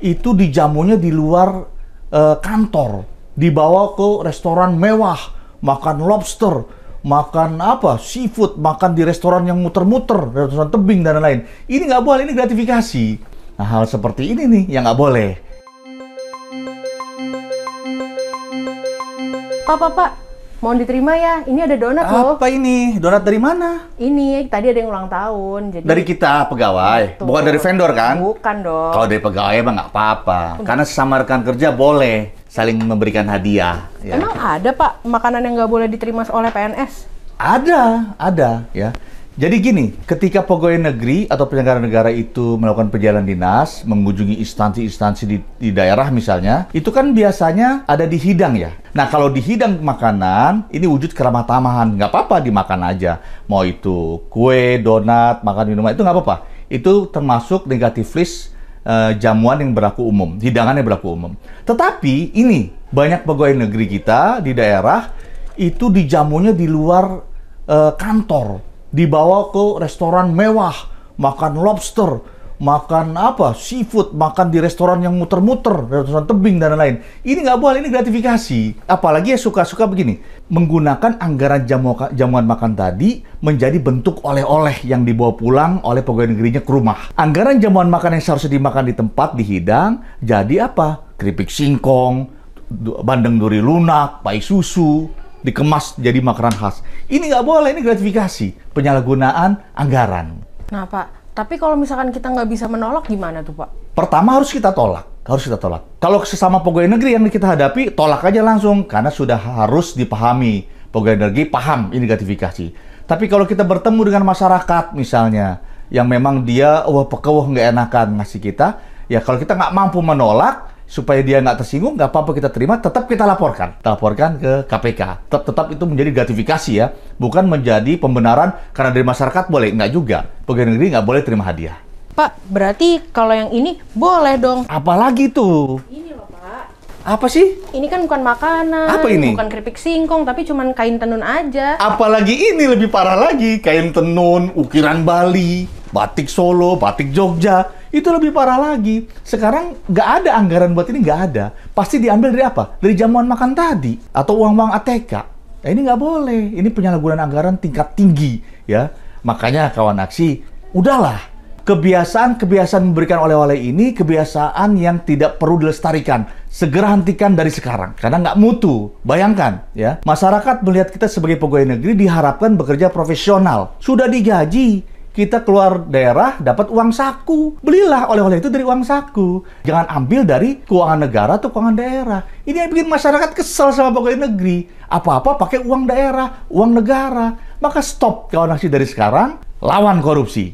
itu dijamunya di luar kantor, dibawa ke restoran mewah, makan lobster, makan apa, seafood, makan di restoran yang muter-muter, restoran tebing dan lain-lain. Ini nggak boleh, ini gratifikasi. Nah, hal seperti ini nih yang nggak boleh. Pak, mohon diterima ya. Ini ada donat loh. Apa ini? Donat dari mana? Ini tadi ada yang ulang tahun. Jadi dari kita pegawai, betul. Bukan dari vendor kan? Bukan dong. Kalau dari pegawai mah nggak apa-apa. Karena sesama rekan kerja boleh saling memberikan hadiah. Ya. Emang ada Pak makanan yang nggak boleh diterima oleh PNS? Ada ya. Jadi gini, ketika pegawai negeri atau penyelenggara negara itu melakukan perjalanan dinas, mengunjungi instansi-instansi di daerah misalnya, itu kan biasanya ada di hidang ya. Nah, kalau di hidang makanan, ini wujud keramah tamahan. Nggak apa-apa dimakan aja. Mau itu kue, donat, makan minuman, itu nggak apa-apa. Itu termasuk negatif list jamuan yang berlaku umum, hidangan yang berlaku umum. Tetapi ini, banyak pegawai negeri kita di daerah, itu dijamunya di luar kantor. Dibawa ke restoran mewah, makan lobster, makan apa, seafood, makan di restoran yang muter-muter, restoran tebing dan lain-lain. Ini nggak boleh, ini gratifikasi. Apalagi ya suka-suka begini, menggunakan anggaran jamuan makan tadi menjadi bentuk oleh-oleh yang dibawa pulang oleh pegawai negerinya ke rumah. Anggaran jamuan makan yang seharusnya dimakan di tempat, di hidang, jadi apa? Keripik singkong, bandeng duri lunak, pai susu, dikemas jadi makanan khas. Ini nggak boleh, ini gratifikasi. Penyalahgunaan anggaran. Nah Pak, tapi kalau misalkan kita nggak bisa menolak gimana tuh Pak? Pertama harus kita tolak. Kalau sesama pegawai negeri yang kita hadapi, tolak aja langsung. Karena sudah harus dipahami. Pegawai negeri paham ini gratifikasi. Tapi kalau kita bertemu dengan masyarakat misalnya, yang memang dia pekewuh nggak enakan ngasih kita, ya kalau kita nggak mampu menolak, supaya dia nggak tersinggung, nggak apa-apa kita terima, tetap kita laporkan. Kita laporkan ke KPK. Tetap itu menjadi gratifikasi ya, bukan menjadi pembenaran karena dari masyarakat boleh. Nggak juga. Pegawai negeri nggak boleh terima hadiah. Pak, berarti kalau yang ini boleh dong. Apalagi tuh? Ini loh Pak. Apa sih? Ini kan bukan makanan, apa ini? Bukan keripik singkong, tapi cuman kain tenun aja. Apalagi ini lebih parah lagi. Kain tenun, ukiran Bali, batik Solo, batik Jogja. Itu lebih parah lagi. Sekarang nggak ada anggaran buat ini, nggak ada. Pasti diambil dari apa? Dari jamuan makan tadi. Atau uang-uang ATK. Nah, ini nggak boleh. Ini penyalahgunaan anggaran tingkat tinggi. Ya, makanya kawan aksi, udahlah. Kebiasaan memberikan oleh-oleh ini, kebiasaan yang tidak perlu dilestarikan. Segera hentikan dari sekarang. Karena nggak mutu. Bayangkan, ya. Masyarakat melihat kita sebagai pegawai negeri diharapkan bekerja profesional. Sudah digaji. Kita keluar daerah dapat uang saku. Belilah oleh-oleh itu dari uang saku. Jangan ambil dari keuangan negara atau keuangan daerah. Ini yang bikin masyarakat kesel sama pegawai negeri. Apa-apa pakai uang daerah, uang negara. Maka stop kawan aksi dari sekarang, lawan korupsi.